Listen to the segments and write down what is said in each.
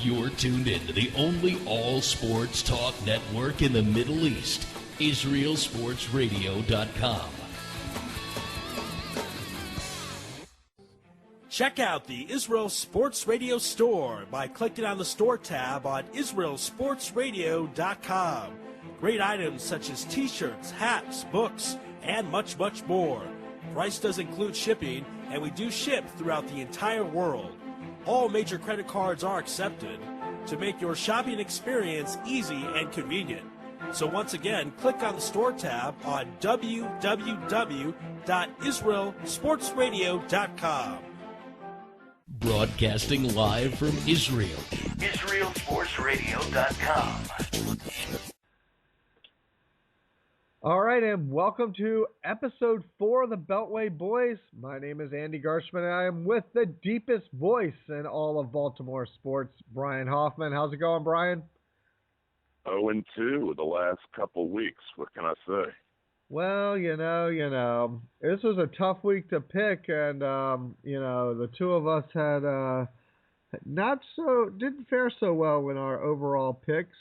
You're tuned in to the only all-sports talk network in the Middle East, IsraelSportsRadio.com. Check out the Israel Sports Radio store by clicking on the store tab on IsraelSportsRadio.com. Great items such as t-shirts, hats, books, and much, much more. Price does include shipping, and we do ship throughout the entire world. All major credit cards are accepted to make your shopping experience easy and convenient. So once again, click on the store tab on www.israelsportsradio.com. Broadcasting live from Israel, IsraelSportsRadio.com. All right, and welcome to episode 4 of the Beltway Boys. My name is Andy Gershman, and I am with the deepest voice in all of Baltimore sports, Brian Hoffman. How's it going, Brian? 0-2 the last couple weeks. What can I say? Well, you know, this was a tough week to pick, and the two of us had didn't fare so well in our overall picks.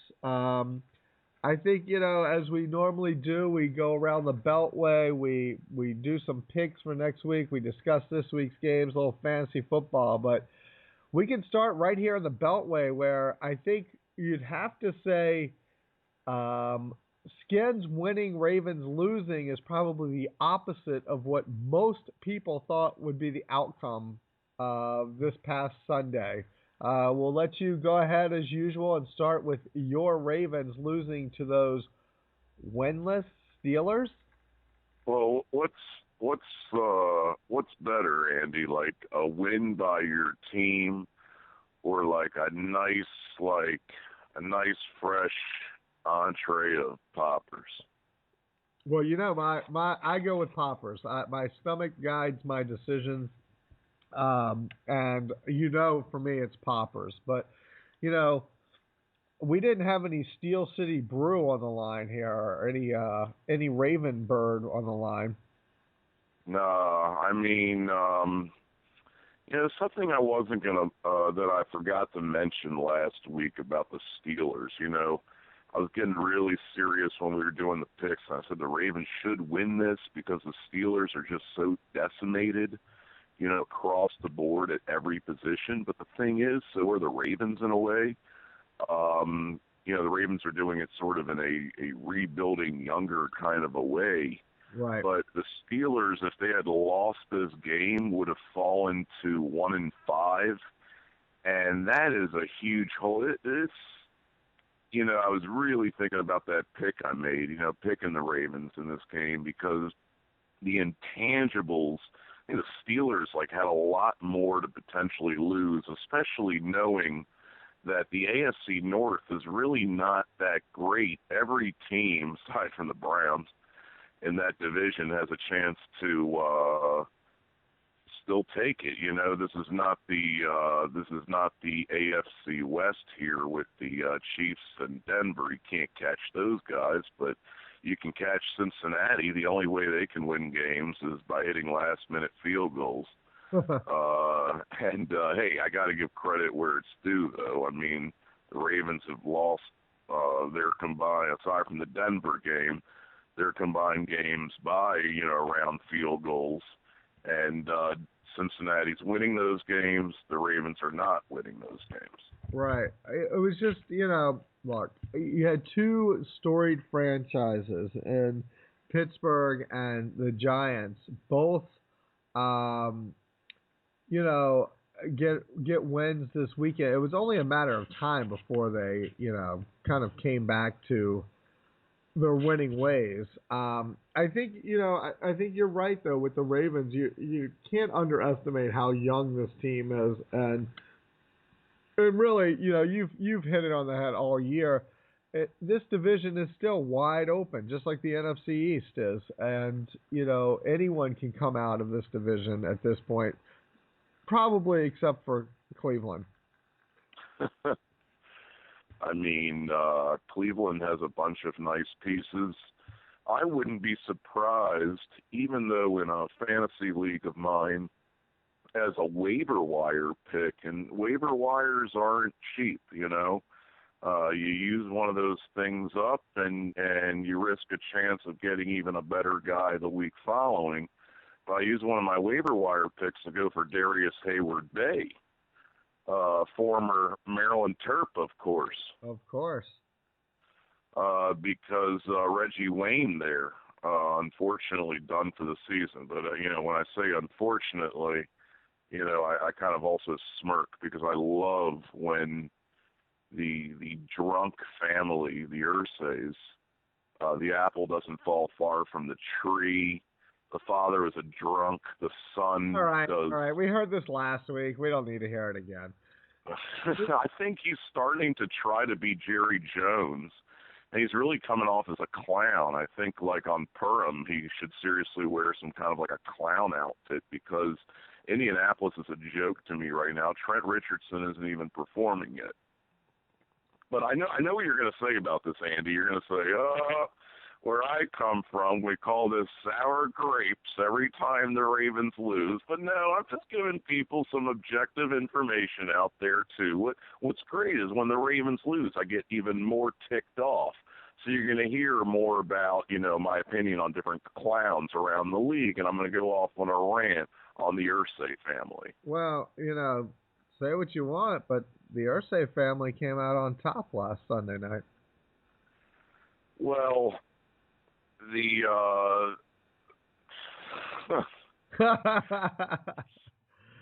I think, as we normally do, we go around the Beltway, we do some picks for next week, we discuss this week's games, a little fantasy football, but we can start right here in the Beltway, where I think you'd have to say Skins winning, Ravens losing is probably the opposite of what most people thought would be the outcome of this past Sunday. We'll let you go ahead as usual and start with your Ravens losing to those winless Steelers. Well, what's better, Andy? Like a win by your team, or like a nice fresh entree of poppers? Well, I go with poppers. My stomach guides my decisions. And for me, it's poppers. But, we didn't have any Steel City Brew on the line here, or any Raven Bird on the line. No, I mean, something I wasn't gonna that I forgot to mention last week about the Steelers. I was getting really serious when we were doing the picks. I said the Ravens should win this because the Steelers are just so decimated, across the board at every position. But the thing is, so are the Ravens in a way. The Ravens are doing it sort of in a rebuilding younger kind of a way. Right. But the Steelers, if they had lost this game, would have fallen to 1-5. And that is a huge hole. It's, I was really thinking about that pick I made, picking the Ravens in this game, because the intangibles, the Steelers had a lot more to potentially lose, especially knowing that the AFC North is really not that great. Every team, aside from the Browns, in that division has a chance to still take it. This is not the AFC West here with the Chiefs and Denver. You can't catch those guys, but you can catch Cincinnati. The only way they can win games is by hitting last-minute field goals. Hey, I got to give credit where it's due, though. I mean, the Ravens have lost their combined, aside from the Denver game, their combined games by, around field goals. And Cincinnati's winning those games. The Ravens are not winning those games. Right. It was just, look, you had two storied franchises in Pittsburgh and the Giants, both, get wins this weekend. It was only a matter of time before they, kind of came back to their winning ways. I think you're right though with the Ravens. You can't underestimate how young this team is, and really, you've hit it on the head all year. This division is still wide open, just like the NFC East is, and anyone can come out of this division at this point, probably except for Cleveland. I mean, Cleveland has a bunch of nice pieces. I wouldn't be surprised, even though in a fantasy league of mine, as a waiver wire pick, and waiver wires aren't cheap, you know. You use one of those things up, and you risk a chance of getting even a better guy the week following. But I used one of my waiver wire picks to go for Darius Hayward-Bay, former Maryland Terp, of course. Of course. Because Reggie Wayne there, unfortunately done for the season. But, you know, when I say unfortunately, you know, I kind of also smirk because I love when the drunk family, the Ursays, the apple doesn't fall far from the tree. The father is a drunk. The son does. All right. We heard this last week. We don't need to hear it again. I think he's starting to try to be Jerry Jones. And he's really coming off as a clown. I think, like, on Purim, he should seriously wear some kind of like a clown outfit because Indianapolis is a joke to me right now. Trent Richardson isn't even performing yet. But I know what you're going to say about this, Andy. You're going to say, where I come from, we call this sour grapes every time the Ravens lose. But no, I'm just giving people some objective information out there, too. What's great is when the Ravens lose, I get even more ticked off. So you're going to hear more about, you know, my opinion on different clowns around the league, and I'm going to go off on a rant on the Irsay family. Well, you know, say what you want, but the Irsay family came out on top last Sunday night. Well,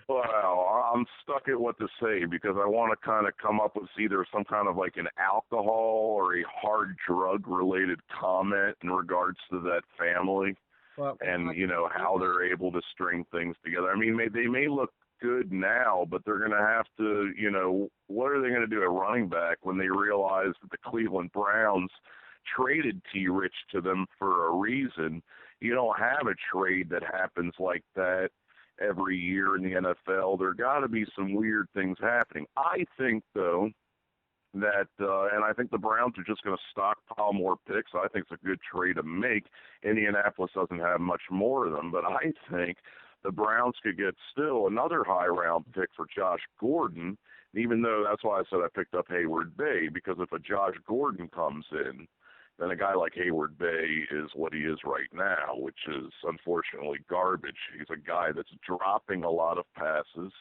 well, I'm stuck at what to say because I want to kind of come up with either some kind of like an alcohol or a hard drug related comment in regards to that family. Well, and, you know, how they're able to string things together. I mean, they may look good now, but they're going to have to, you know, what are they going to do at running back when they realize that the Cleveland Browns traded T. Rich to them for a reason? You don't have a trade that happens like that every year in the NFL. There got to be some weird things happening. I think, though, that, and I think the Browns are just going to stockpile more picks. I think it's a good trade to make. Indianapolis doesn't have much more of them, but I think the Browns could get still another high-round pick for Josh Gordon, even though that's why I said I picked up Hayward-Bay, because if a Josh Gordon comes in, then a guy like Hayward-Bay is what he is right now, which is unfortunately garbage. He's a guy that's dropping a lot of passes.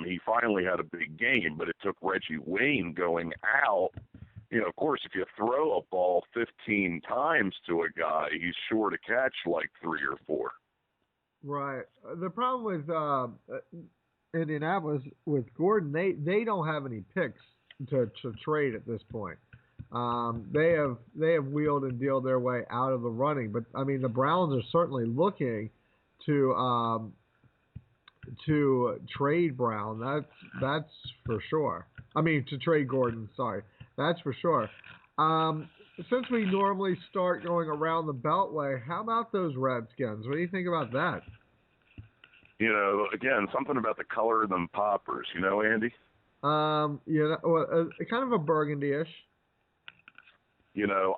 He finally had a big game, but it took Reggie Wayne going out. You know, of course, if you throw a ball 15 times to a guy, he's sure to catch like 3 or 4. Right. The problem with Indianapolis with Gordon, they don't have any picks to trade at this point. They have wheeled and dealed their way out of the running, but I mean the Browns are certainly looking to trade Brown. That's for sure. I mean to trade Gordon. Sorry, that's for sure. Since we normally start going around the Beltway, how about those Redskins? What do you think about that? You know, again, something about the color of them poppers. You know, Andy. Kind of a burgundy-ish. You know,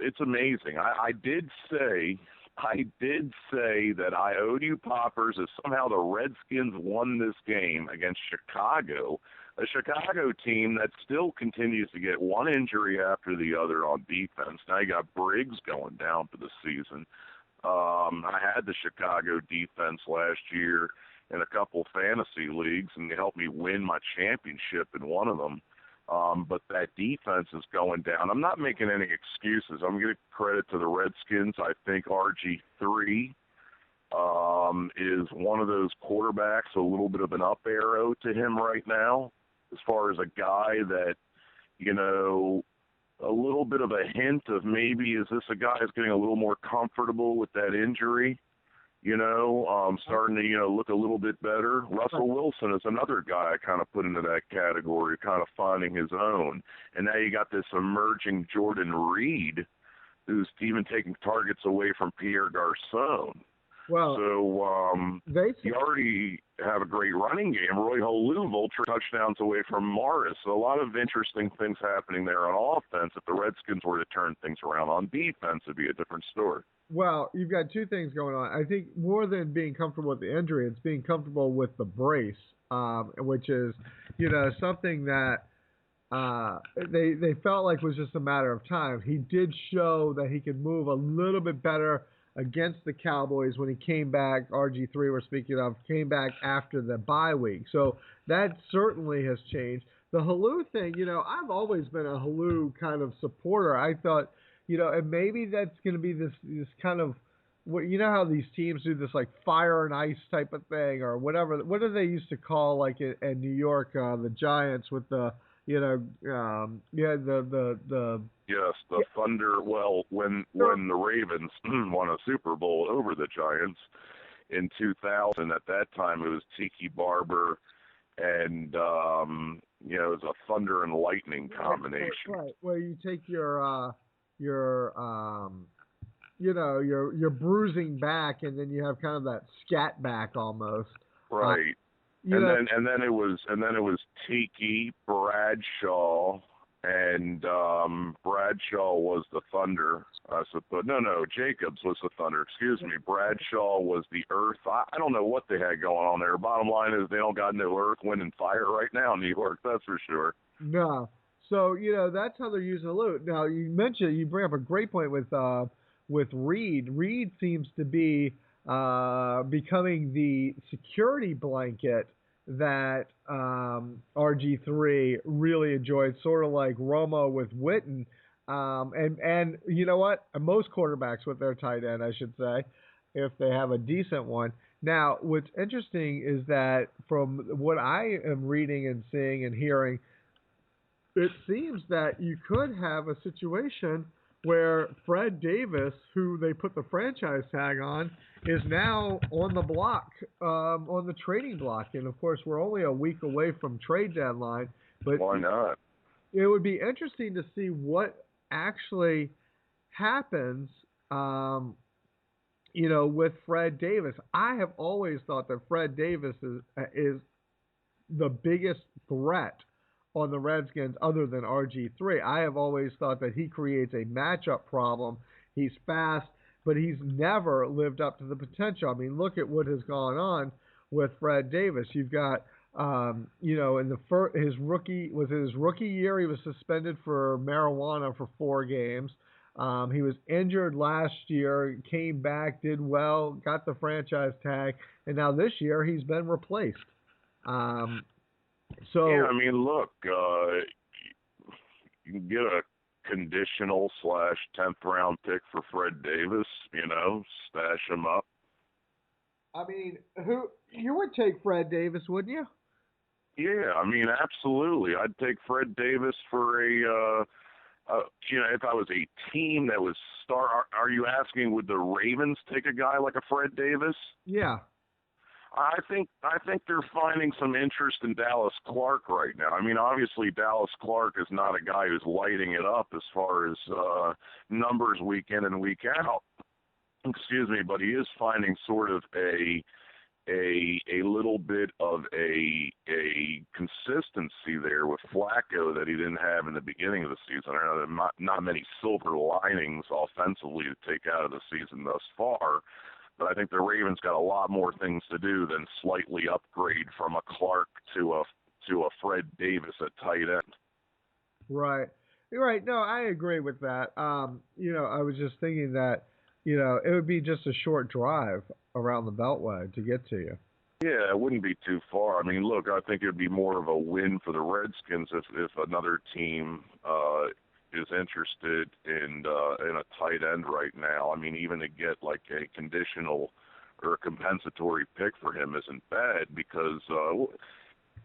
it's amazing. I did say that I owed you poppers if somehow the Redskins won this game against Chicago, a Chicago team that still continues to get one injury after the other on defense. Now you got Briggs going down for the season. I had the Chicago defense last year in a couple fantasy leagues, and they helped me win my championship in one of them. But that defense is going down. I'm not making any excuses. I'm giving credit to the Redskins. I think RG3 is one of those quarterbacks, a little bit of an up arrow to him right now, as far as a guy that, you know, a little bit of a hint of maybe is this a guy who's getting a little more comfortable with that injury? You know, starting to, you know, look a little bit better. Russell Wilson is another guy I kind of put into that category, kind of finding his own. And now you got this emerging Jordan Reed, who's even taking targets away from Pierre Garçon. Well, so you already have a great running game. Roy Holu vulture touchdowns away from Morris. So a lot of interesting things happening there on offense. If the Redskins were to turn things around on defense, it'd be a different story. Well, you've got two things going on. I think more than being comfortable with the injury, it's being comfortable with the brace, which is, something that they felt like was just a matter of time. He did show that he could move a little bit better against the Cowboys when he came back. RG3, we're speaking of, came back after the bye week, so that certainly has changed. The Halou thing, I've always been a Halou kind of supporter. I thought, and maybe that's going to be this kind of, how these teams do this like fire and ice type of thing or whatever. What do they used to call like in New York the Giants with the the Yes, the Thunder. Well, when the Ravens won a Super Bowl over the Giants in 2000, at that time it was Tiki Barber and it was a thunder and lightning combination. Right. Where you take your your bruising back, and then you have kind of that scat back almost. Right. And then it was Tiki, Bradshaw, and Bradshaw was the Thunder. No, Jacobs was the Thunder. Excuse me. Bradshaw was the Earth. I don't know what they had going on there. Bottom line is they don't got no Earth, Wind, and Fire right now in New York. That's for sure. No. So that's how they're using the loot. Now you bring up a great point with Reed. Reed seems to be becoming the security blanket that RG3 really enjoyed, sort of like Romo with Witten. And you know what? Most quarterbacks with their tight end, I should say, if they have a decent one. Now, what's interesting is that from what I am reading and seeing and hearing, it seems that you could have a situation where Fred Davis, who they put the franchise tag on, is now on the block, on the trading block. And, of course, we're only a week away from trade deadline. But why not? It would be interesting to see what actually happens, with Fred Davis. I have always thought that Fred Davis is the biggest threat on the Redskins other than RG3. I have always thought that he creates a matchup problem. He's fast, but he's never lived up to the potential. I mean, look at what has gone on with Fred Davis. You've got, in his rookie year, he was suspended for marijuana for 4 games. He was injured last year, came back, did well, got the franchise tag, and now this year he's been replaced. Yeah, I mean, look, you can get a conditional / 10th round pick for Fred Davis, stash him up. I mean, you would take Fred Davis, wouldn't you? Yeah, I mean, absolutely. I'd take Fred Davis for if I was a team that was are you asking, would the Ravens take a guy like a Fred Davis? Yeah. I think they're finding some interest in Dallas Clark right now. I mean, obviously Dallas Clark is not a guy who's lighting it up as far as numbers week in and week out. Excuse me, but he is finding sort of a little bit of a consistency there with Flacco that he didn't have in the beginning of the season. I know there are not many silver linings offensively to take out of the season thus far. But I think the Ravens got a lot more things to do than slightly upgrade from a Clark to a Fred Davis at tight end. Right. You're right. No, I agree with that. I was just thinking that, it would be just a short drive around the Beltway to get to you. Yeah, it wouldn't be too far. I mean, look, I think it would be more of a win for the Redskins if another team is interested in a tight end right now. I mean, even to get like a conditional or a compensatory pick for him isn't bad because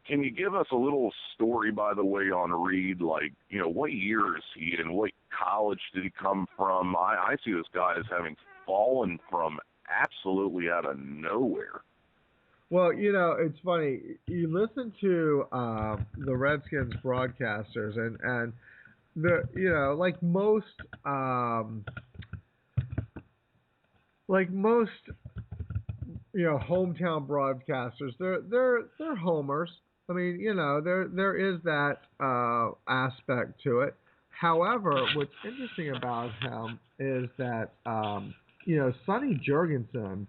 can you give us a little story, by the way, on Reed? Like, what year is he in? What college did he come from? I see this guy as having fallen from absolutely out of nowhere. Well, it's funny. You listen to the Redskins broadcasters and like most hometown broadcasters, they're homers. I mean, there is that aspect to it. However, what's interesting about him is that Sonny Jurgensen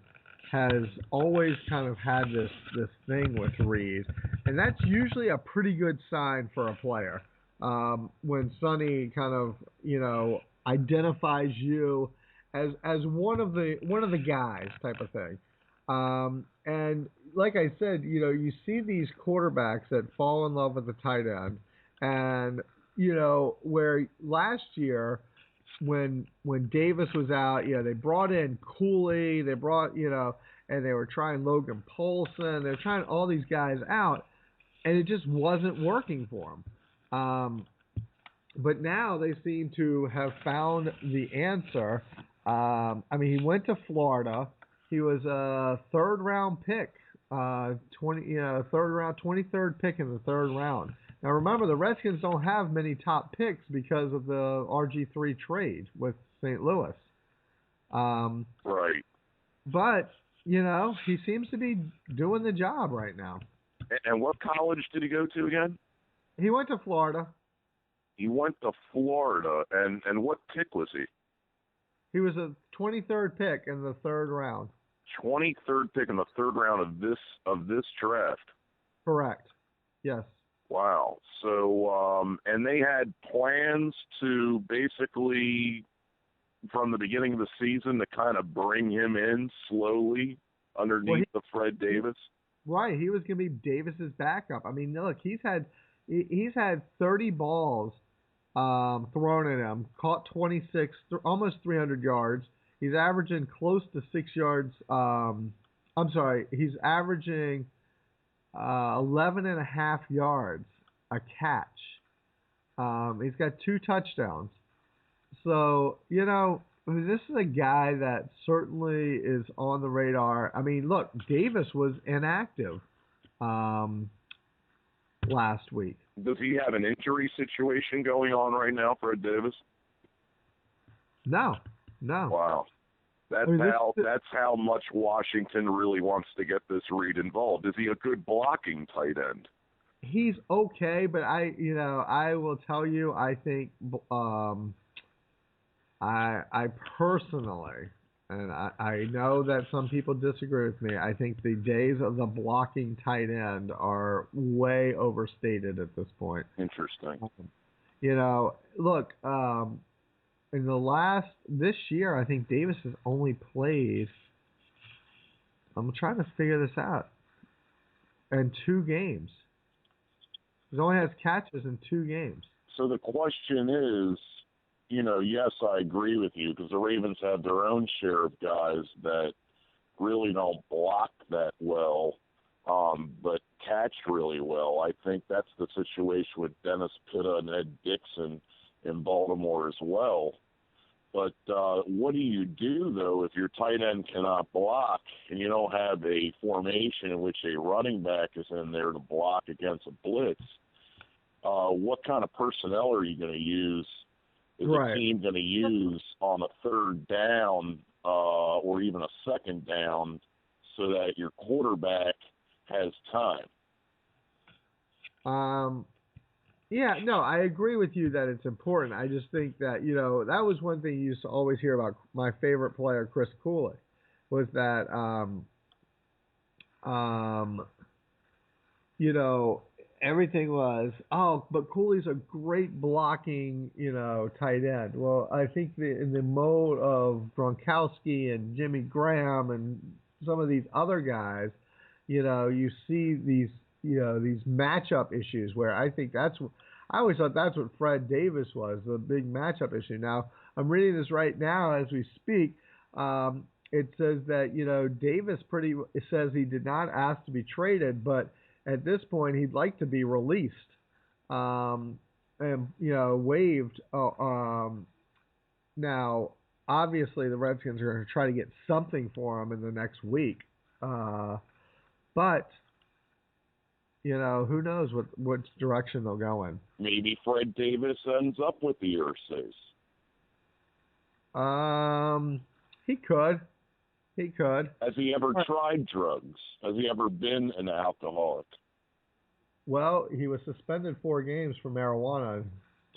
has always kind of had this thing with Reed, and that's usually a pretty good sign for a player. When Sonny kind of identifies you as one of the guys type of thing. And like I said, you see these quarterbacks that fall in love with the tight end, and where last year when Davis was out, they brought in Cooley, they brought and they were trying Logan Paulson, they're trying all these guys out, and it just wasn't working for them. But now they seem to have found the answer. He went to Florida. He was a third round pick, 23rd pick in the third round. Now remember, the Redskins don't have many top picks because of the RG3 trade with St. Louis. Right. But he seems to be doing the job right now. And what college did he go to again? He went to Florida. He went to Florida, and what pick was he? He was a 23rd pick in the third round. 23rd pick in the third round of this draft. Correct. Yes. Wow. So, and they had plans to basically, from the beginning of the season, to kind of bring him in slowly underneath the Fred Davis. Right. He was going to be Davis's backup. Look, he's had 30 balls thrown at him, caught 26, almost 300 yards. He's averaging close to 6 yards. He's averaging 11.5 yards a catch. He's got 2 touchdowns. So, this is a guy that certainly is on the radar. Look, Davis was inactive last week. Does he have an injury situation going on right now, Fred Davis? No. Wow. That's how much Washington really wants to get this Reed involved. Is he a good blocking tight end? He's okay, but I will tell you, I think I personally, and I know that some people disagree with me, I think the days of the blocking tight end are way overstated at this point. Interesting. Look, in this year, I think Davis has only played, I'm trying to figure this out, in 2 games. He only has catches in 2 games. So the question is, yes, I agree with you, because the Ravens have their own share of guys that really don't block that well, but catch really well. I think that's the situation with Dennis Pitta and Ed Dixon in Baltimore as well. But what do you do, though, if your tight end cannot block and you don't have a formation in which a running back is in there to block against a blitz? What kind of personnel are you going to use? Is the team going to use on a third down or even a second down so that your quarterback has time? I agree with you that it's important. I just think that, that was one thing you used to always hear about my favorite player, Chris Cooley, was that, everything was, but Cooley's a great blocking, tight end. Well, I think in the mode of Gronkowski and Jimmy Graham and some of these other guys, you see these matchup issues where I think I always thought that's what Fred Davis was, the big matchup issue. Now, I'm reading this right now as we speak. It says that, Davis it says he did not ask to be traded, but at this point, he'd like to be released and waived. Now, obviously, the Redskins are going to try to get something for him in the next week. But who knows what direction they'll go in. Maybe Fred Davis ends up with the Ursays. He could. Has he ever tried drugs? Has he ever been an alcoholic? Well, he was suspended 4 games for marijuana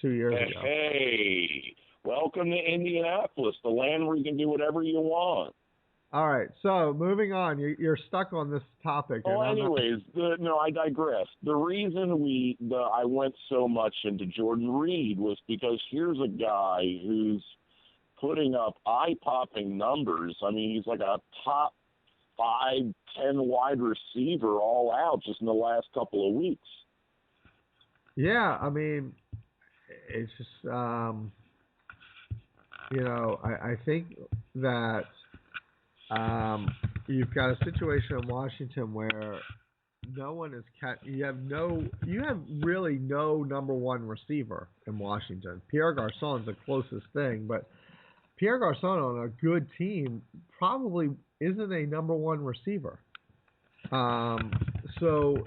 2 years ago. Hey, Welcome to Indianapolis, the land where you can do whatever you want. All right, so moving on. You're stuck on this topic. Oh, anyways, I digress. The reason I went so much into Jordan Reed was because here's a guy who's putting up eye-popping numbers. I mean, he's like a top 5-10 wide receiver all out just in the last couple of weeks. Yeah, I mean, it's just, I think that you've got a situation in Washington where no one is you have really no number one receiver in Washington. Pierre Garcon's the closest thing, but Pierre Garcon on a good team probably isn't a number one receiver. So,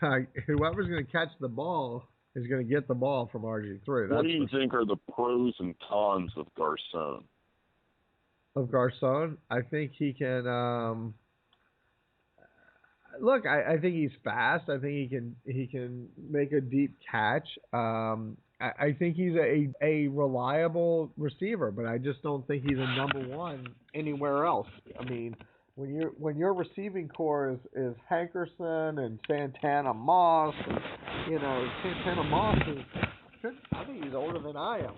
whoever's going to catch the ball is going to get the ball from RG3. What do you think are the pros and cons of Garcon? Of Garcon, I think he can. Look, I think he's fast. I think he can make a deep catch. I think he's a reliable receiver, but I just don't think he's a number one anywhere else. I mean, when your receiving core is Hankerson and Santana Moss, Santana Moss I think he's older than I am.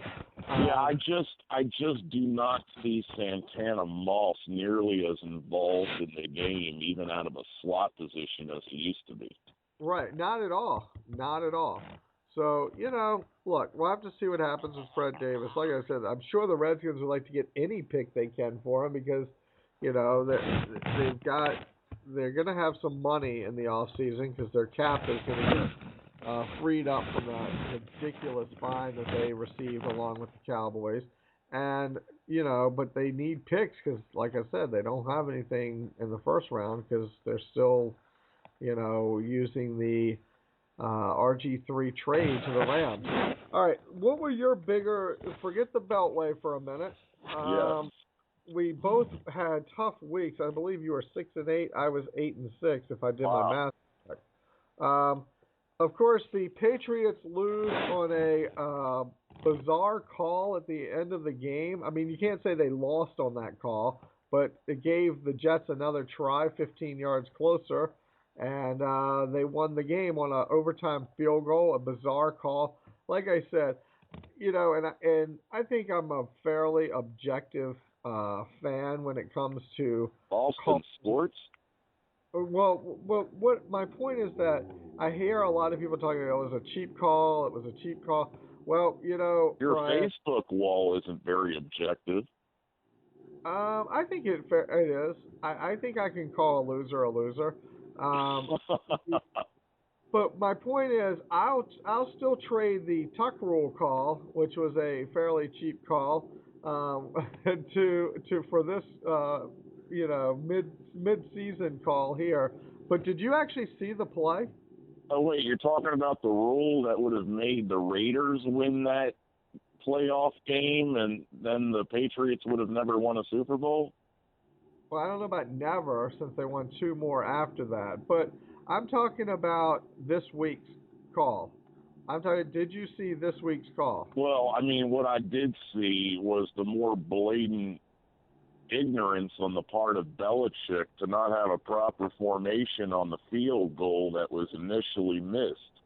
Yeah, I just do not see Santana Moss nearly as involved in the game, even out of a slot position as he used to be. Right, not at all. Not at all. So, look, we'll have to see what happens with Fred Davis. Like I said, I'm sure the Redskins would like to get any pick they can for him because, they're going to have some money in the offseason because their cap is going to get freed up from that ridiculous fine that they received along with the Cowboys. And, but they need picks because, like I said, they don't have anything in the first round because they're still, using the RG3 trade to the Rams. All right, what were your forget the Beltway for a minute. Yes. We both had tough weeks. I believe you were 6-8. I was 8-6 if I did my math correct. Of course, the Patriots lose on a bizarre call at the end of the game. I mean, you can't say they lost on that call, but it gave the Jets another try, 15 yards closer, and they won the game on an overtime field goal, a bizarre call. Like I said, and I think I'm a fairly objective fan when it comes to Boston sports. Well, what my point is that I hear a lot of people talking about it was a cheap call. It was a cheap call. Well, your Brian, Facebook wall isn't very objective. I think it is. I think I can call a loser. But my point is, I'll still trade the Tuck rule call, which was a fairly cheap call, for this mid-season call here. But did you actually see the play? Oh, wait, you're talking about the rule that would have made the Raiders win that playoff game and then the Patriots would have never won a Super Bowl? Well, I don't know about never since they won two more after that. But I'm talking about this week's call. Did you see this week's call? Well, I mean, what I did see was the more blatant ignorance on the part of Belichick to not have a proper formation on the field goal that was initially missed.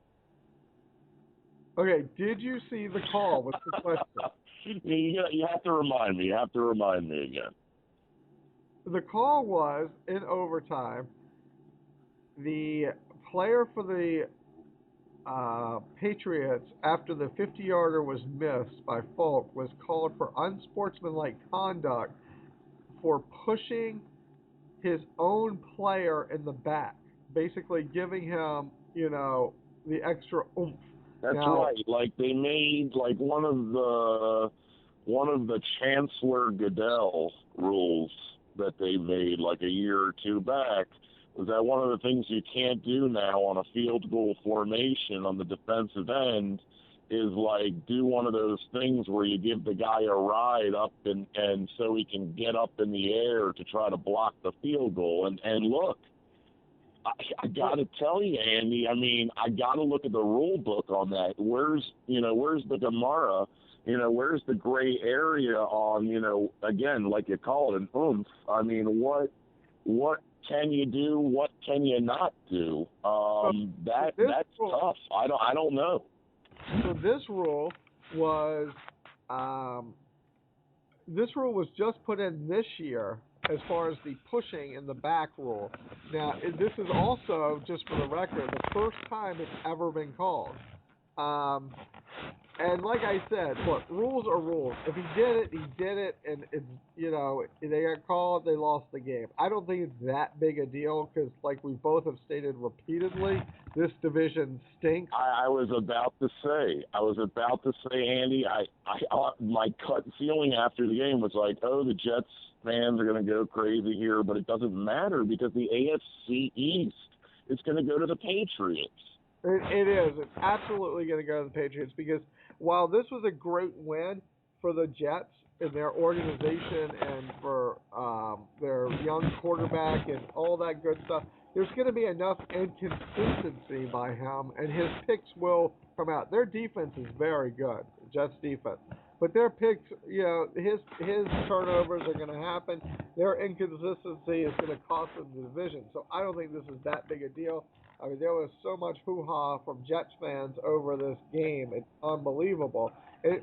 Okay, did you see the call? What's the question? You have to remind me. You have to remind me again. The call was, in overtime, the player for the Patriots, after the 50-yarder was missed by Falk, was called for unsportsmanlike conduct for pushing his own player in the back, basically giving him, the extra oomph. That's right. Like they made one of the Chancellor Goodell rules that they made like a year or two back was that one of the things you can't do now on a field goal formation on the defensive end is do one of those things where you give the guy a ride up and so he can get up in the air to try to block the field goal. And look, I got to tell you, Andy, I mean, I got to look at the rule book on that. Where's the Gemara where's the gray area on, again, like you call it, an oomph? I mean, what can you do? What can you not do? That's tough. I don't know. So this rule was just put in this year as far as the pushing and the back rule. Now, this is also, just for the record, the first time it's ever been called. And like I said, look, rules are rules. If he did it, and it's, they got called, they lost the game. I don't think it's that big a deal because, like we both have stated repeatedly, this division stinks. I was about to say, Andy, my gut feeling after the game was like, oh, the Jets fans are going to go crazy here, but it doesn't matter because the AFC East is going to go to the Patriots. It is. It's absolutely going to go to the Patriots because while this was a great win for the Jets and their organization and for their young quarterback and all that good stuff, there's going to be enough inconsistency by him, and his picks will come out. Their defense is very good, Jets defense. But their picks, his turnovers are going to happen. Their inconsistency is going to cost them the division. So I don't think this is that big a deal. I mean, there was so much hoo-ha from Jets fans over this game. It's unbelievable.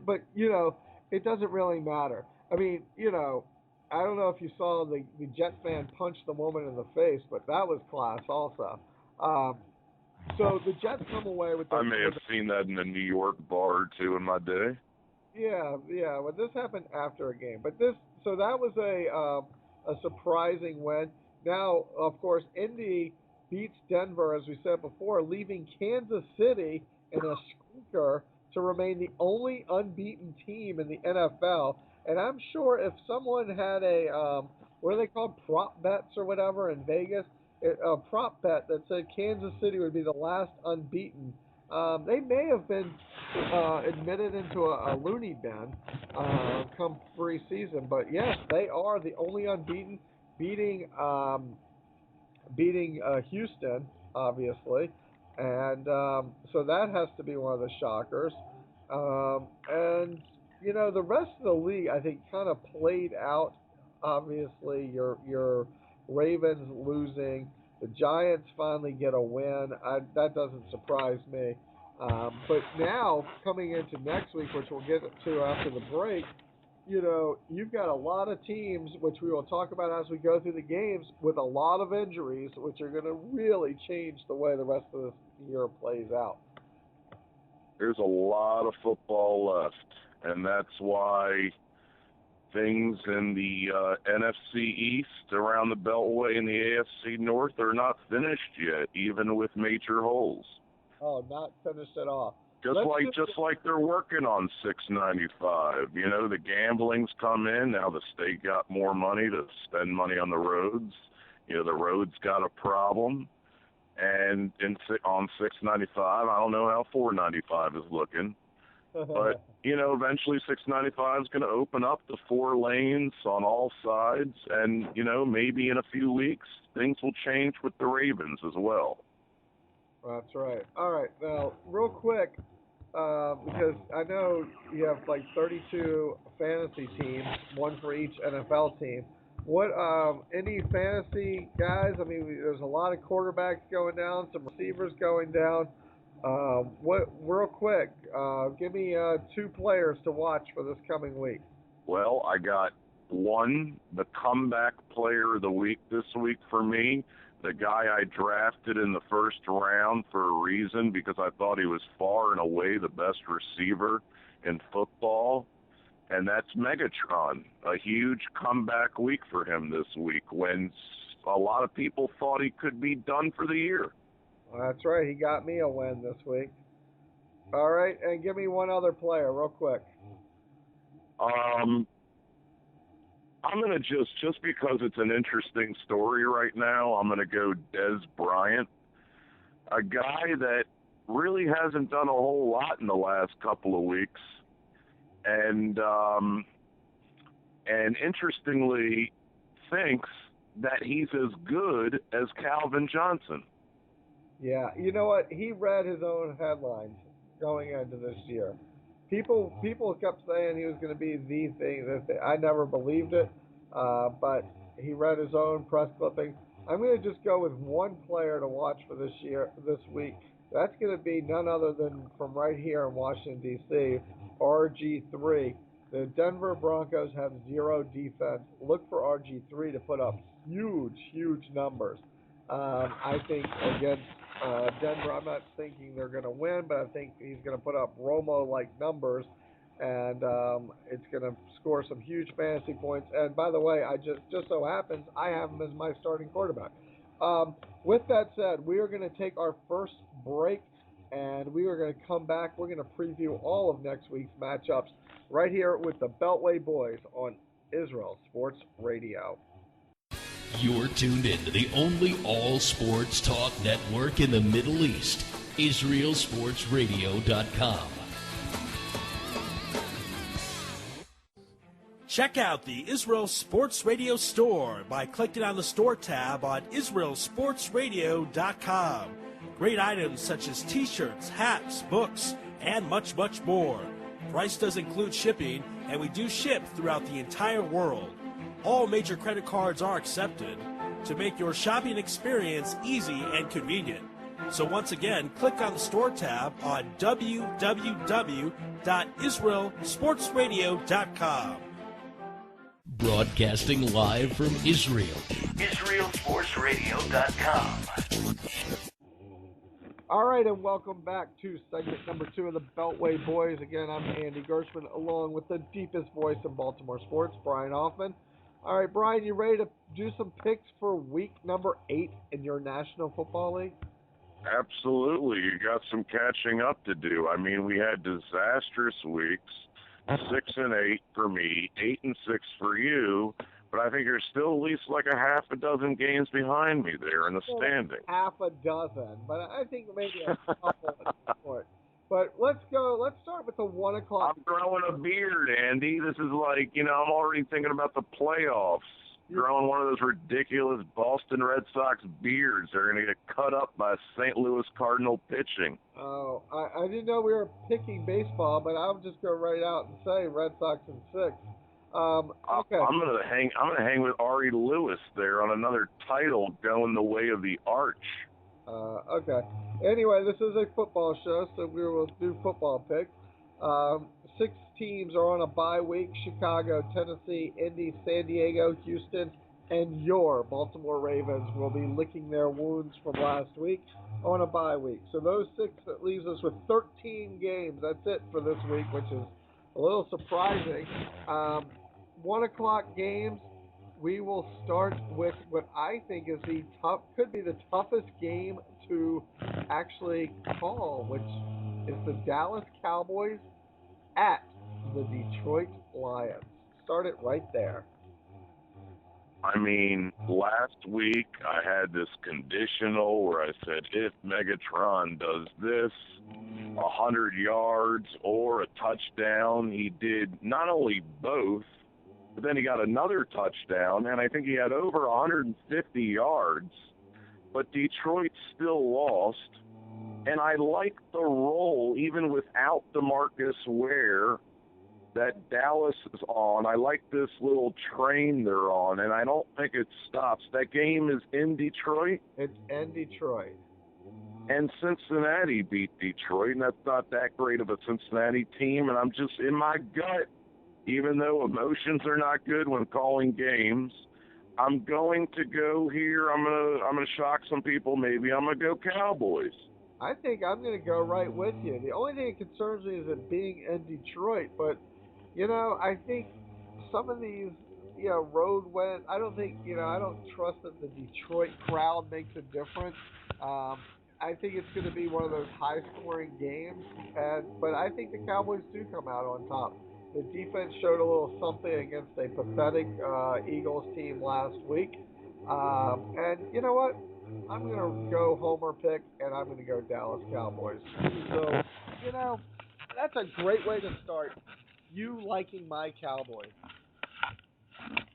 But it doesn't really matter. I mean, I don't know if you saw the Jets fan punch the woman in the face, but that was class also. So the Jets come away with... I may have seen that in a New York bar, too, in my day. Yeah. Well, this happened after a game. But so that was a surprising win. Now, of course, Indy beats Denver, as we said before, leaving Kansas City in a squeaker to remain the only unbeaten team in the NFL. And I'm sure if someone had a, what are they called, prop bets or whatever in Vegas, a prop bet that said Kansas City would be the last unbeaten, they may have been admitted into a loony bin come preseason. But yes, they are the only unbeaten, beating Houston, obviously, and so that has to be one of the shockers. And the rest of the league, I think, kind of played out. Obviously, your Ravens losing, the Giants finally get a win. That doesn't surprise me. But now coming into next week, which we'll get to after the break, you've got a lot of teams, which we will talk about as we go through the games, with a lot of injuries, which are going to really change the way the rest of this year plays out. There's a lot of football left, and that's why things in the NFC East around the Beltway and the AFC North are not finished yet, even with major holes. Oh, not finished at all. Just like they're working on 695. The gambling's come in. Now the state got more money to spend money on the roads. The roads got a problem. And on 695, I don't know how 495 is looking. But, eventually 695 is going to open up to 4 lanes on all sides. And, maybe in a few weeks, things will change with the Ravens as well. That's right. All right. Now, real quick, because I know you have like 32 fantasy teams, one for each NFL team. What, any fantasy guys? I mean, there's a lot of quarterbacks going down, some receivers going down. Real quick, give me 2 players to watch for this coming week. Well, I got one, the comeback player of the week this week for me. The guy I drafted in the first round for a reason, because I thought he was far and away the best receiver in football, and that's Megatron. A huge comeback week for him this week when a lot of people thought he could be done for the year. Well, that's right. He got me a win this week. All right, and give me one other player real quick. I'm going to just because it's an interesting story right now, I'm going to go Des Bryant, a guy that really hasn't done a whole lot in the last couple of weeks. And interestingly thinks that he's as good as Calvin Johnson. Yeah, you know what? He read his own headlines going into this year. people kept saying he was going to be the thing. I never believed it, but he read his own press clipping. I'm going to just go with one player to watch for this week. That's going to be none other than from right here in Washington, D.C., RG3. The Denver Broncos have zero defense. Look for RG3 to put up huge numbers. I think against Denver, I'm not thinking they're going to win, but I think he's going to put up Romo-like numbers, and it's going to score some huge fantasy points. And by the way, I just so happens I have him as my starting quarterback. With that said, we are going to take our first break, and we are going to come back. We're going to preview all of next week's matchups right here with the Beltway Boys on Israel Sports Radio. You're tuned in to the only all-sports talk network in the Middle East, IsraelSportsRadio.com. Check out the Israel Sports Radio store by clicking on the store tab on IsraelSportsRadio.com. Great items such as t-shirts, hats, books, and much more. Price does include shipping, and we do ship throughout the entire world. All major credit cards are accepted to make your shopping experience easy and convenient. So once again, click on the store tab on www.israelsportsradio.com. Broadcasting live from Israel, IsraelSportsRadio.com. All right, and welcome back to segment number 2 of the Beltway Boys. Again, I'm Andy Gershman, along with the deepest voice in Baltimore sports, Brian Hoffman. All right, Brian, you ready to do some picks for week number 8 in your National Football League? Absolutely. You got some catching up to do. I mean, we had disastrous weeks, 6-8 for me, 8-6 for you, but I think you're still at least like a half a dozen games behind me there in the standing. Half a dozen, but I think maybe a couple at this point. But let's start with the 1 o'clock. I'm growing a beard, Andy. This is like, I'm already thinking about the playoffs. Growing one of those ridiculous Boston Red Sox beards. They're going to get cut up by St. Louis Cardinal pitching. Oh, I didn't know we were picking baseball, but I'll just go right out and say Red Sox in 6. Okay. I'm gonna hang with Ari Lewis there on another title, going the way of the Arch. Okay. Anyway, this is a football show, so we will do football picks. 6 teams are on a bye week: Chicago, Tennessee, Indy, San Diego, Houston, and your Baltimore Ravens will be licking their wounds from last week on a bye week. So those 6, that leaves us with 13 games. That's it for this week, which is a little surprising. 1 o'clock games. We will start with what I think is could be the toughest game to actually call, which is the Dallas Cowboys at the Detroit Lions. Start it right there. I mean, last week I had this conditional where I said if Megatron does this, 100 yards or a touchdown. He did not only both, but then he got another touchdown, and I think he had over 150 yards. But Detroit still lost, and I like the role, even without DeMarcus Ware, that Dallas is on. I like this little train they're on, and I don't think it stops. That game is in Detroit. It's in Detroit. And Cincinnati beat Detroit, and that's not that great of a Cincinnati team, and I'm just in my gut. Even though emotions are not good when calling games, I'm going to go here. I'm gonna shock some people. Maybe I'm gonna go Cowboys. I think I'm gonna go right with you. The only thing that concerns me is it being in Detroit, but I think some of these road wins. I don't think I don't trust that the Detroit crowd makes a difference. I think it's going to be one of those high-scoring games, but I think the Cowboys do come out on top. The defense showed a little something against a pathetic Eagles team last week. And you know what? I'm going to go Homer pick, and I'm going to go Dallas Cowboys. So, that's a great way to start. You liking my Cowboys.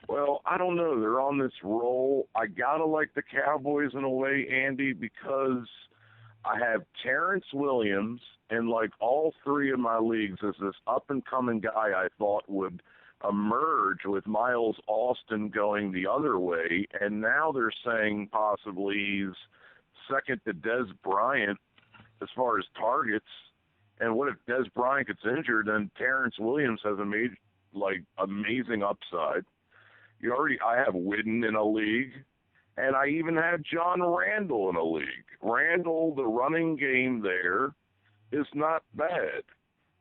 Well, I don't know. They're on this roll. I got to like the Cowboys in a way, Andy, because I have Terrence Williams in like all three of my leagues as this up-and-coming guy I thought would emerge with Miles Austin going the other way, and now they're saying possibly he's second to Des Bryant as far as targets. And what if Des Bryant gets injured, then Terrence Williams has amazing upside. I have Witten in a league, and I even have John Randall in a league. Randall, the running game there is not bad,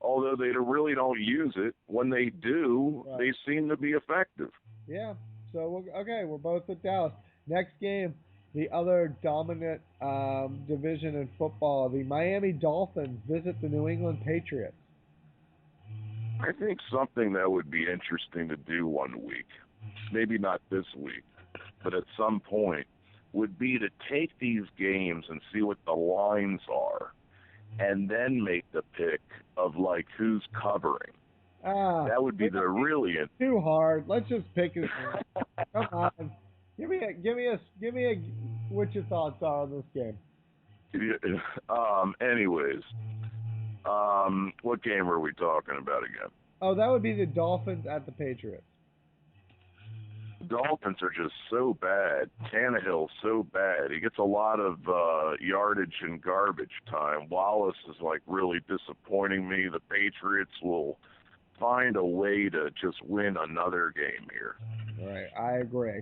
although they really don't use it. When they do, They seem to be effective. Yeah. So, we're both at Dallas. Next game, the other dominant division in football, the Miami Dolphins visit the New England Patriots. I think something that would be interesting to do one week, maybe not this week, but at some point, would be to take these games and see what the lines are, and then make the pick of who's covering. That would be the really too hard. Let's just pick it. Come on, give me a. What your thoughts are on this game? Anyways, what game are we talking about again? Oh, that would be the Dolphins at the Patriots. The Dolphins are just so bad. Tannehill's so bad. He gets a lot of yardage and garbage time. Wallace is really disappointing me. The Patriots will find a way to just win another game here. Right, I agree.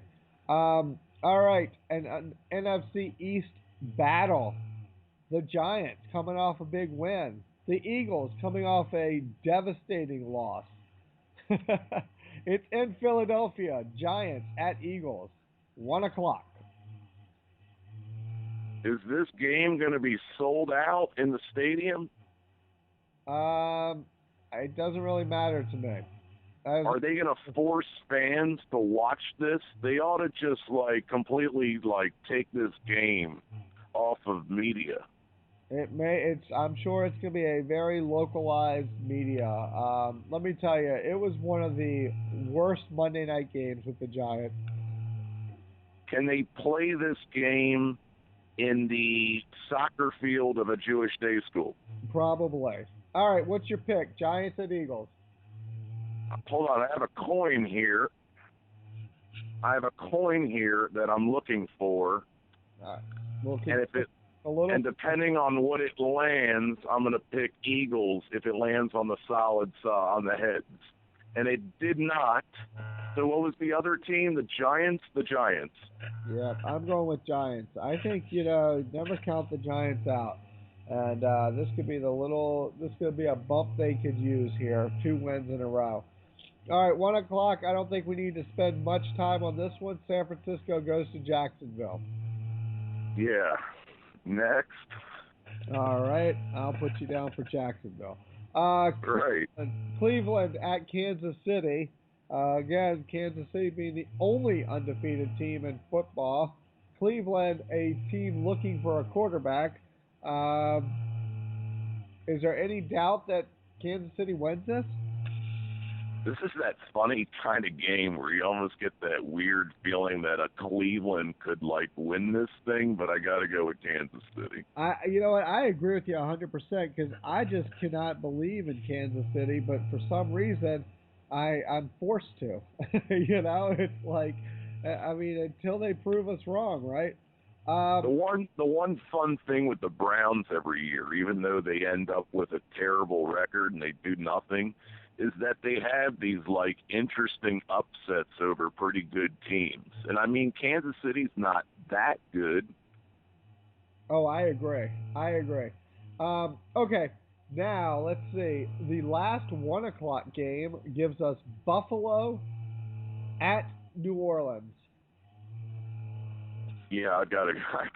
All right, an NFC East battle. The Giants coming off a big win. The Eagles coming off a devastating loss. It's in Philadelphia. Giants at Eagles. 1 o'clock. Is this game going to be sold out in the stadium? It doesn't really matter to me. Are they going to force fans to watch this? They ought to just completely take this game off of media. I'm sure it's going to be a very localized media. Let me tell you, it was one of the worst Monday night games with the Giants. Can they play this game in the soccer field of a Jewish day school? Probably. All right, what's your pick? Giants and Eagles. Hold on, I have a coin here. That I'm looking for. And depending on what it lands, I'm going to pick Eagles if it lands on the solid on the heads. And it did not. So what was the other team? The Giants? The Giants. Yeah, I'm going with Giants. I think, never count the Giants out. And this could be a bump they could use here. 2 wins in a row. All right, 1 o'clock. I don't think we need to spend much time on this one. San Francisco goes to Jacksonville. Yeah. Next. All right, I'll put you down for Jacksonville. Right. Cleveland at Kansas City. Again, Kansas City being the only undefeated team in football. Cleveland, a team looking for a quarterback. Is there any doubt that Kansas City wins this? This is that funny kind of game where you almost get that weird feeling that a Cleveland could win this thing, but I got to go with Kansas City. You know what? I agree with you 100% because I just cannot believe in Kansas City, but for some reason I'm forced to. It's until they prove us wrong, right? The one fun thing with the Browns every year, even though they end up with a terrible record and they do nothing, is that they have these interesting upsets over pretty good teams. And Kansas City's not that good. Oh, I agree. Okay, now let's see. The last 1 o'clock game gives us Buffalo at New Orleans. Yeah, I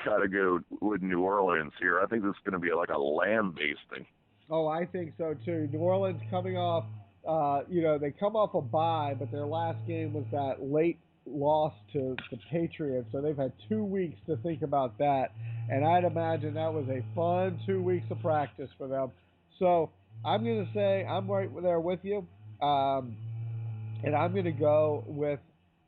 gotta go with New Orleans here. I think this is going to be a lamb basting. Oh, I think so too. New Orleans coming off. They come off a bye, but their last game was that late loss to the Patriots, so they've had 2 weeks to think about that, and I'd imagine that was a fun 2 weeks of practice for them. So I'm going to say I'm right there with you, and I'm going to go with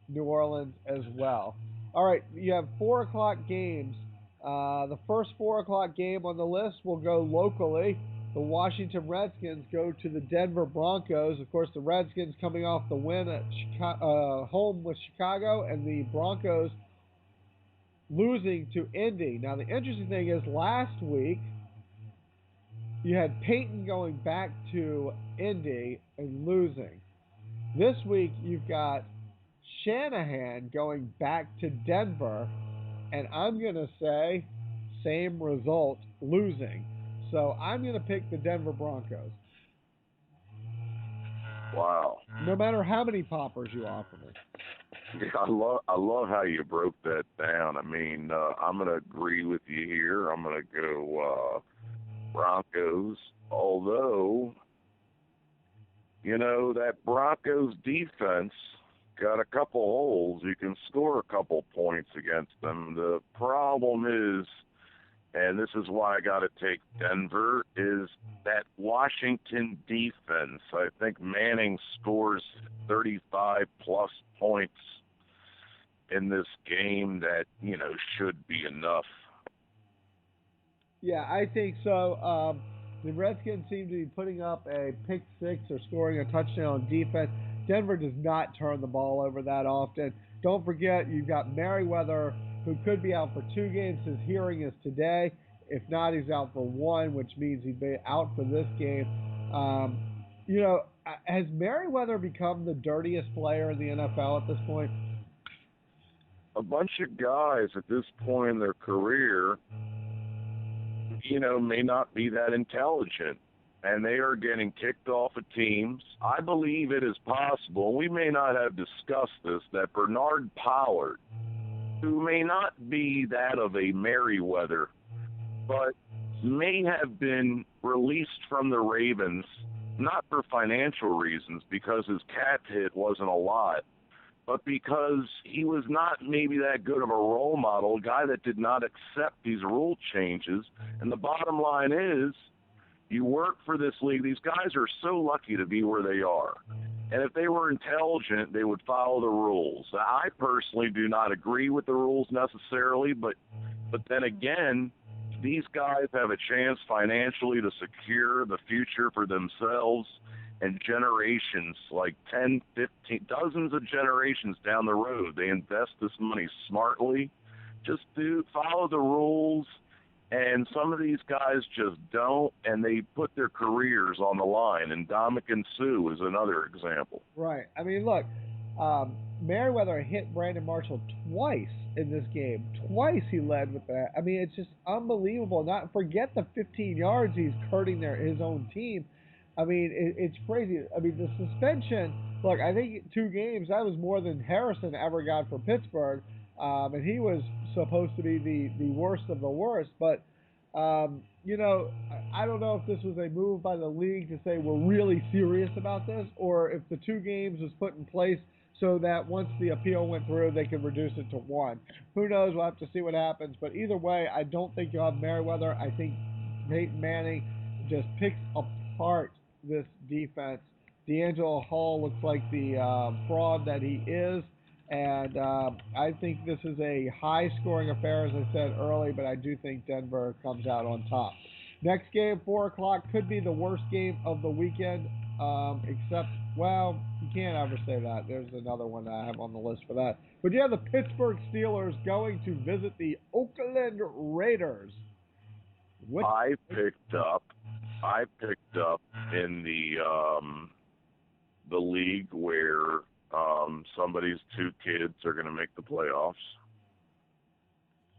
New Orleans as well. All right, you have 4 o'clock games. The first 4 o'clock game on the list will go locally. The Washington Redskins go to the Denver Broncos. Of course, the Redskins coming off the win at home with Chicago, and the Broncos losing to Indy. Now, the interesting thing is last week you had Peyton going back to Indy and losing. This week you've got Shanahan going back to Denver, and I'm going to say same result, losing. So I'm going to pick the Denver Broncos. Wow. No matter how many poppers you offer me. Yeah, I love how you broke that down. I mean, I'm going to agree with you here. I'm going to go Broncos, although, that Broncos defense got a couple holes. You can score a couple points against them. The problem is, and this is why I got to take Denver, is that Washington defense. I think Manning scores 35-plus points in this game that, should be enough. Yeah, I think so. The Redskins seem to be putting up a pick six or scoring a touchdown on defense. Denver does not turn the ball over that often. Don't forget, you've got Merriweather, who could be out for 2 games. His hearing is today. If not, he's out for 1, which means he'd be out for this game. Has Merriweather become the dirtiest player in the NFL at this point? A bunch of guys at this point in their career, may not be that intelligent, and they are getting kicked off of teams. I believe it is possible, we may not have discussed this, that Bernard Pollard, who may not be that of a Merriweather, but may have been released from the Ravens, not for financial reasons, because his cap hit wasn't a lot, but because he was not maybe that good of a role model, a guy that did not accept these rule changes. And the bottom line is, you work for this league. These guys are so lucky to be where they are. And if they were intelligent, they would follow the rules. I personally do not agree with the rules necessarily, but then again, these guys have a chance financially to secure the future for themselves and generations, like 10, 15, dozens of generations down the road. They invest this money smartly. Just follow the rules, and some of these guys just don't, and they put their careers on the line, and Dominican Sue is another example. Right. I mean, look, Merriweather hit Brandon Marshall twice in this game. Twice he led with that. I mean, it's just unbelievable. Not forget the 15 yards he's hurting his own team. I mean, it's crazy. I mean, the suspension, look, I think 2 games, that was more than Harrison ever got for Pittsburgh. And he was supposed to be the worst of the worst. But, I don't know if this was a move by the league to say we're really serious about this, or if the 2 games was put in place so that once the appeal went through, they could reduce it to 1. Who knows? We'll have to see what happens. But either way, I don't think you'll have Merriweather. I think Peyton Manning just picks apart this defense. D'Angelo Hall looks like the fraud that he is, and I think this is a high-scoring affair, as I said early, but I do think Denver comes out on top. Next game, 4 o'clock, could be the worst game of the weekend, except, well, you can't ever say that. There's another one that I have on the list for that. But you have the Pittsburgh Steelers going to visit the Oakland Raiders. I picked up in the league where somebody's 2 kids are going to make the playoffs,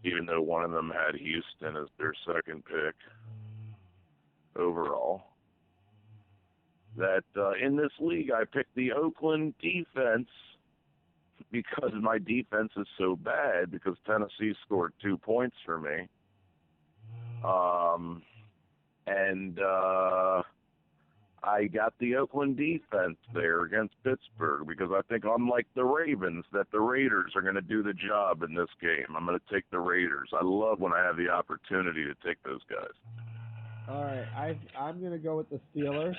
even though one of them had Houston as their second pick overall. That in this league I picked the Oakland defense because my defense is so bad, because Tennessee scored 2 points for me. I got the Oakland defense there against Pittsburgh because I think, unlike the Ravens, that the Raiders are going to do the job in this game. I'm going to take the Raiders. I love when I have the opportunity to take those guys. All right, I'm going to go with the Steelers.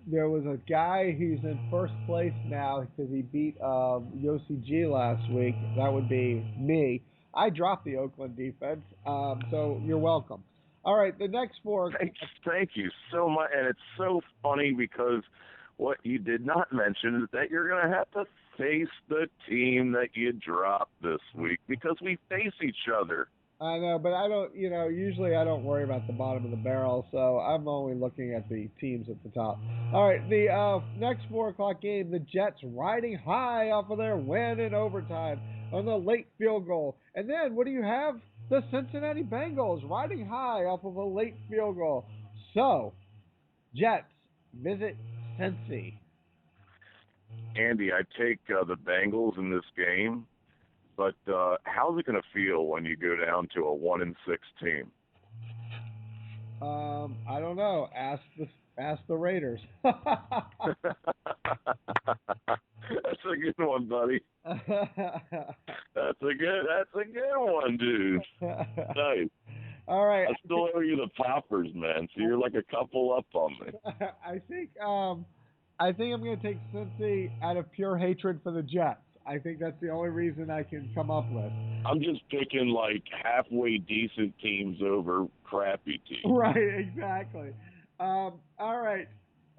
There was a guy who's in first place now because he beat Yossi G last week. That would be me. I dropped the Oakland defense, so you're welcome. All right, the next four. Thank you so much. And it's so funny because what you did not mention is that you're going to have to face the team that you dropped this week because we face each other. I know, but I don't. Usually I don't worry about the bottom of the barrel, so I'm only looking at the teams at the top. All right, the next 4 o'clock game, the Jets riding high off of their win in overtime on the late field goal, and then what do you have? The Cincinnati Bengals riding high off of a late field goal. So, Jets visit Cincy. Andy, I take the Bengals in this game, but how's it going to feel when you go down to a 1-6 team? I don't know. Ask the Raiders. That's a good one, buddy. That's a good one, dude. Nice. All right. I still owe you the poppers, man. So you're like a couple up on me. I think I'm going to take Cincy out of pure hatred for the Jets. I think that's the only reason I can come up with. I'm just picking like halfway decent teams over crappy teams. Right, exactly. All right.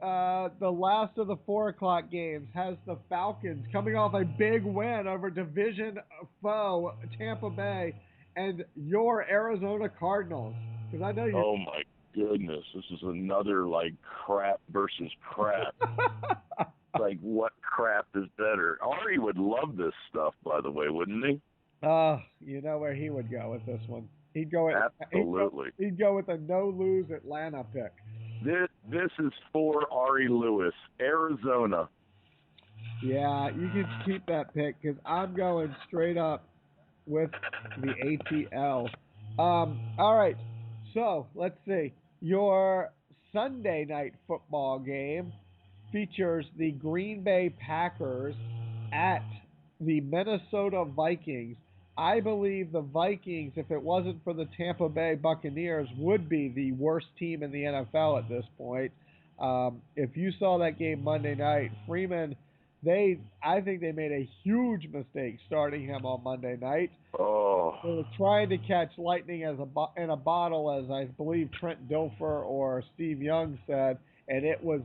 The last of the 4 o'clock games has the Falcons coming off a big win over division foe Tampa Bay and your Arizona Cardinals. Because I know you. Oh my goodness, this is another like crap versus crap. Like, what crap is better? Ari would love this stuff, by the way, wouldn't he? You know where he would go with this one. He'd go with Absolutely. He'd go with a no-lose Atlanta pick. This is for Ari Lewis, Arizona. Yeah, you can keep that pick because I'm going straight up with the ATL. All right, so let's see. Your Sunday night football game features the Green Bay Packers at the Minnesota Vikings. I believe the Vikings, if it wasn't for the Tampa Bay Buccaneers, would be the worst team in the NFL at this point. If you saw that game Monday night, Freeman, I think they made a huge mistake starting him on Monday night. Oh. They were trying to catch lightning in a bottle, as I believe Trent Dilfer or Steve Young said, and it was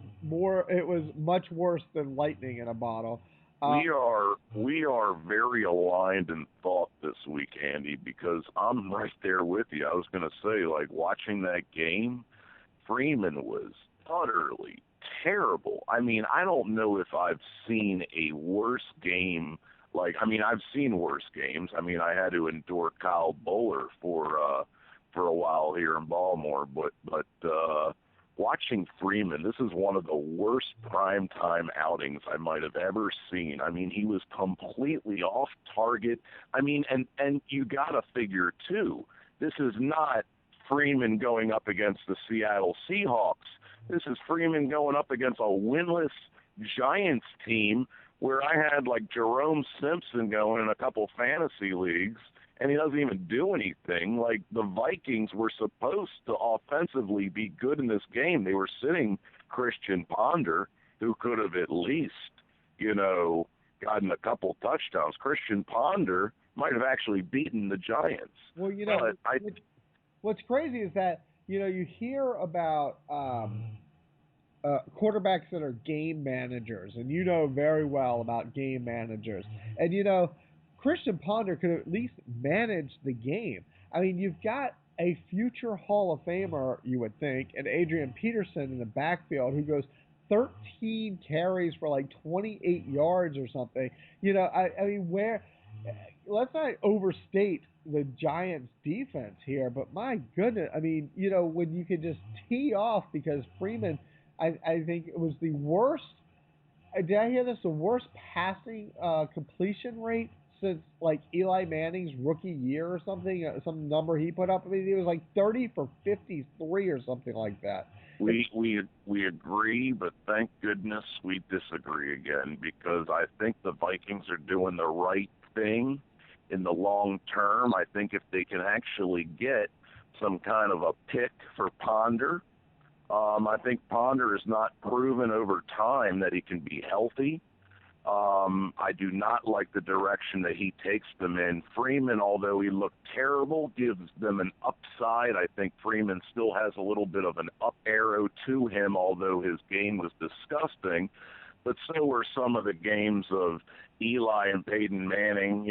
much worse than lightning in a bottle. We are very aligned in thought this week, Andy, because I'm right there with you. I was going to say, like, watching that game, Freeman was utterly terrible. I mean, I don't know if I've seen a worse game. I've seen worse games. I mean, I had to endure Kyle Bowler for a while here in Baltimore, but watching Freeman, this is one of the worst primetime outings I might have ever seen. I mean, he was completely off target. I mean, and you got to figure, too, this is not Freeman going up against the Seattle Seahawks. This is Freeman going up against a winless Giants team where I had, like, Jerome Simpson going in a couple fantasy leagues, and he doesn't even do anything. Like, the Vikings were supposed to offensively be good in this game. They were sitting Christian Ponder, who could have at least, gotten a couple touchdowns. Christian Ponder might have actually beaten the Giants. Well, what's crazy is that, you hear about quarterbacks that are game managers, and you know very well about game managers. And, Christian Ponder could at least manage the game. I mean, you've got a future Hall of Famer, you would think, and Adrian Peterson in the backfield who goes 13 carries for like 28 yards or something. Let's not overstate the Giants' defense here, but my goodness, I mean, when you could just tee off because Freeman, I think it was the worst, did I hear this, the worst passing completion rate since like Eli Manning's rookie year or something, some number he put up. I mean, it was like 30 for 53 or something like that. We agree, but thank goodness we disagree again, because I think the Vikings are doing the right thing in the long term. I think if they can actually get some kind of a pick for Ponder, I think Ponder has not proven over time that he can be healthy. I do not like the direction that he takes them in. Freeman, although he looked terrible, gives them an upside. I think Freeman still has a little bit of an up arrow to him, although his game was disgusting. But so were some of the games of Eli and Peyton Manning.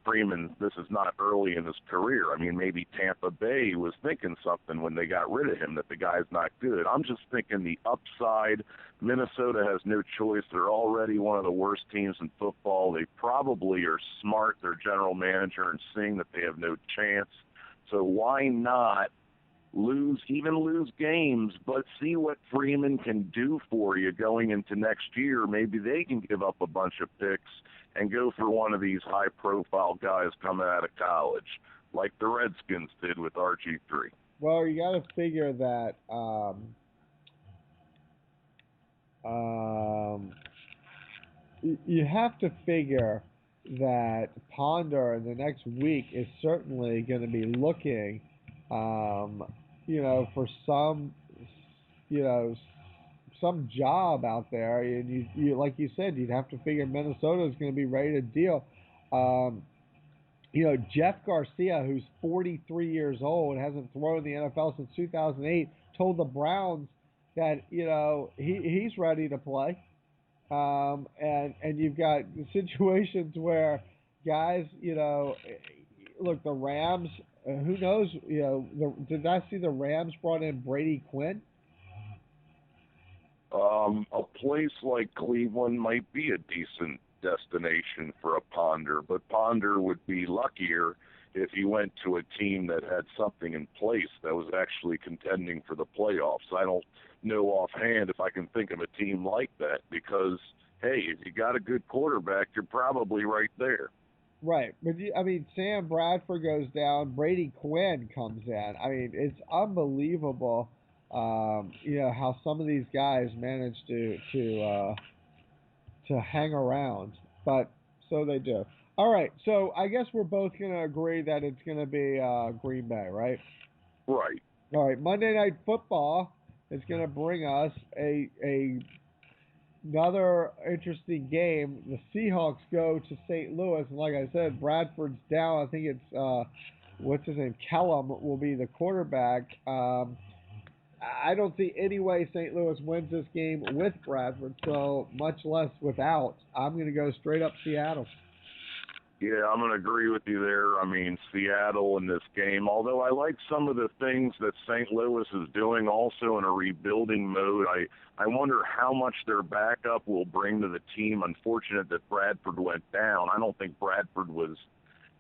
Freeman, this is not early in his career. Maybe Tampa Bay was thinking something when they got rid of him, that the guy's not good. I'm just thinking the upside. Minnesota has no choice. They're already one of the worst teams in football. They probably are smart, their general manager, and seeing that they have no chance. So why not lose games, but see what Freeman can do for you going into next year. Maybe they can give up a bunch of picks and go for one of these high-profile guys coming out of college, like the Redskins did with RG3. Well, you got to figure that you have to figure that Ponder in the next week is certainly going to be looking for some job out there, and you like you said, you'd have to figure Minnesota is going to be ready to deal. Jeff Garcia, who's 43 years old, hasn't thrown in the NFL since 2008, told the Browns that he's ready to play. And you've got situations where guys, look, the Rams. Who knows? Did I see the Rams brought in Brady Quinn? A place like Cleveland might be a decent destination for a Ponder, but Ponder would be luckier if he went to a team that had something in place that was actually contending for the playoffs. I don't know offhand if I can think of a team like that because, hey, if you got a good quarterback, you're probably right there. Right, but Sam Bradford goes down, Brady Quinn comes in. It's unbelievable, how some of these guys manage to hang around, but so they do. All right, so I guess we're both going to agree that it's going to be Green Bay, right? Right. All right, Monday Night Football is going to bring us another interesting game. The Seahawks go to St. Louis, and like I said, Bradford's down. I think it's, what's his name? Kellum will be the quarterback. I don't see any way St. Louis wins this game with Bradford, so much less without. I'm going to go straight up Seattle. Yeah, I'm going to agree with you there. Seattle in this game, although I like some of the things that St. Louis is doing also in a rebuilding mode. I wonder how much their backup will bring to the team. Unfortunate that Bradford went down. I don't think Bradford was,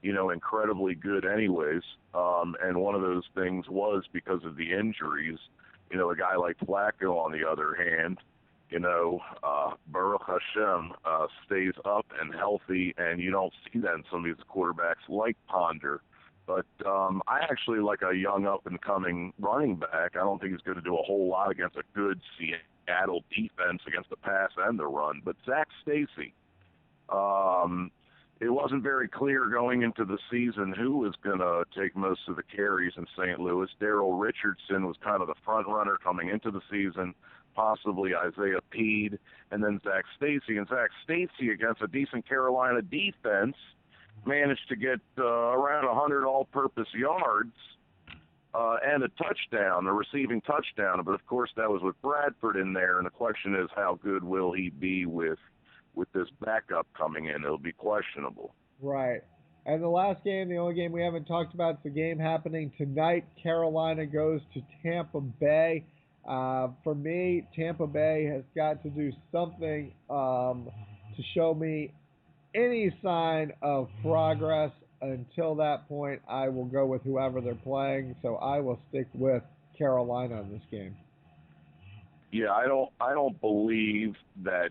incredibly good anyways. And one of those things was because of the injuries. A guy like Flacco, on the other hand, Baruch Hashem stays up and healthy, and you don't see that in some of these quarterbacks like Ponder. But I actually like a young up-and-coming running back. I don't think he's going to do a whole lot against a good Seattle defense against the pass and the run. But Zach Stacy, it wasn't very clear going into the season who was going to take most of the carries in St. Louis. Darrell Richardson was kind of the front runner coming into the season, possibly Isaiah Peed, and then Zach Stacy. And Zach Stacy, against a decent Carolina defense, managed to get around 100 all-purpose yards and a touchdown, a receiving touchdown. But, of course, that was with Bradford in there, and the question is how good will he be with this backup coming in. It'll be questionable. Right. And the last game, the only game we haven't talked about, is the game happening tonight. Carolina goes to Tampa Bay. For me, Tampa Bay has got to do something to show me any sign of progress. Until that point, I will go with whoever they're playing. So I will stick with Carolina in this game. Yeah, I don't believe that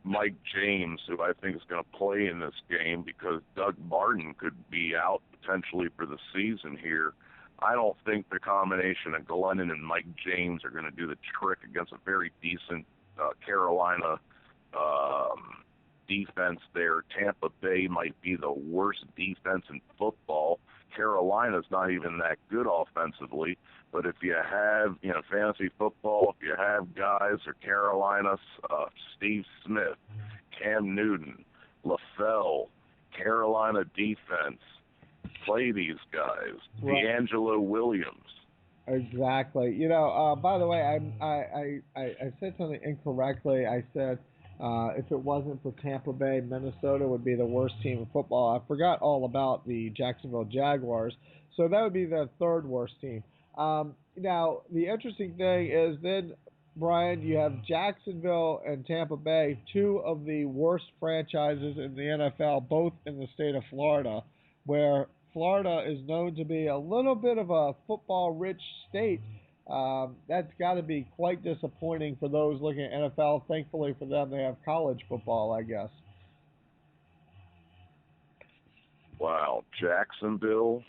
Mike James, who I think is going to play in this game, because Doug Martin could be out potentially for the season here. I don't think the combination of Glennon and Mike James are going to do the trick against a very decent Carolina defense there. Tampa Bay might be the worst defense in football. Carolina's not even that good offensively. But if you have, fantasy football, if you have guys or Carolina, Steve Smith, Cam Newton, LaFell, Carolina defense. Play these guys. Right. D'Angelo Williams. Exactly. By the way, I said something incorrectly. I said if it wasn't for Tampa Bay, Minnesota would be the worst team in football. I forgot all about the Jacksonville Jaguars. So that would be the third worst team. Now, the interesting thing is then, Brian, you have Jacksonville and Tampa Bay, two of the worst franchises in the NFL, both in the state of Florida, where Florida is known to be a little bit of a football-rich state. That's got to be quite disappointing for those looking at NFL. Thankfully for them, they have college football, I guess. Wow, Jacksonville.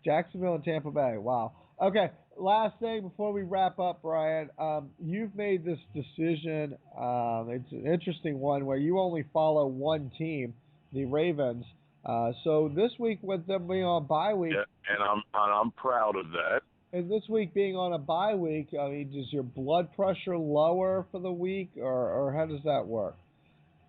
Jacksonville and Tampa Bay. Wow. Okay, last thing before we wrap up, Brian. You've made this decision. It's an interesting one where you only follow one team, the Ravens. So this week with them being on bye week, yeah, and I'm proud of that. And this week being on a bye week, I mean, does your blood pressure lower for the week, or how does that work?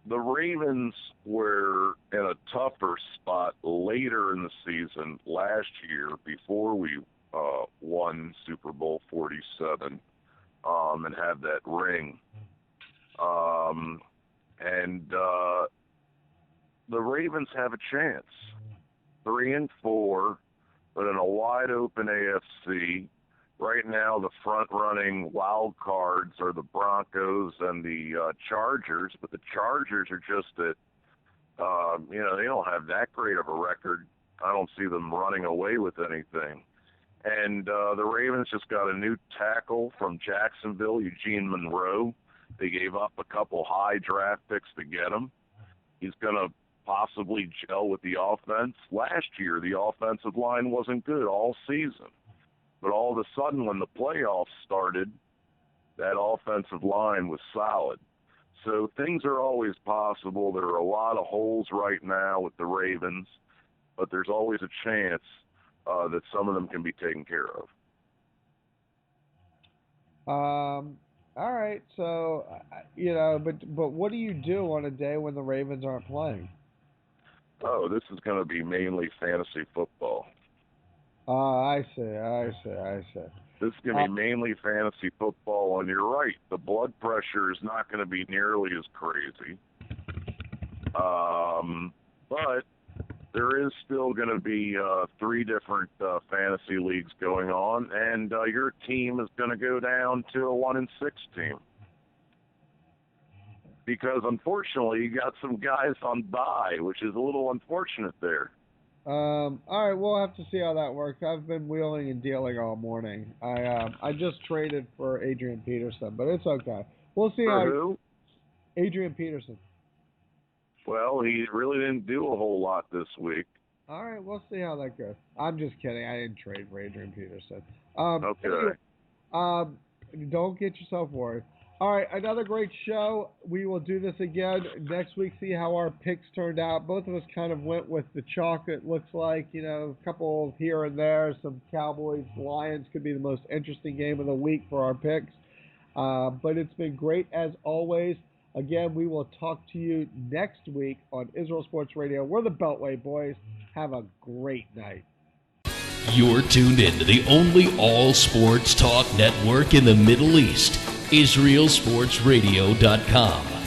The Ravens were in a tougher spot later in the season last year before we won Super Bowl 47 and had that ring. The Ravens have a chance. 3-4, but in a wide open AFC. Right now, the front-running wild cards are the Broncos and the Chargers, but the Chargers are just at, they don't have that great of a record. I don't see them running away with anything. And the Ravens just got a new tackle from Jacksonville, Eugene Monroe. They gave up a couple high draft picks to get him. He's going to possibly gel with the offense. Last year, the offensive line wasn't good all season. But all of a sudden, when the playoffs started, that offensive line was solid. So things are always possible. There are a lot of holes right now with the Ravens, but there's always a chance that some of them can be taken care of. All right. So, but what do you do on a day when the Ravens aren't playing? Oh, this is going to be mainly fantasy football. I see. This is going to be mainly fantasy football, and you're right. The blood pressure is not going to be nearly as crazy. But there is still going to be 3 different fantasy leagues going on, and your team is going to go down to a 1-6 team. Because, unfortunately, you got some guys on bye, which is a little unfortunate there. All right, we'll have to see how that works. I've been wheeling and dealing all morning. I just traded for Adrian Peterson, but it's okay. We'll see for who? Adrian Peterson. Well, he really didn't do a whole lot this week. All right, we'll see how that goes. I'm just kidding. I didn't trade for Adrian Peterson. Okay. Anyway, don't get yourself worried. All right, another great show. We will do this again next week, see how our picks turned out. Both of us kind of went with the chalk, it looks like. A couple here and there. Some Cowboys-Lions could be the most interesting game of the week for our picks. But it's been great as always. Again, we will talk to you next week on Israel Sports Radio. We're the Beltway boys. Have a great night. You're tuned in to the only all-sports talk network in the Middle East, IsraelSportsRadio.com.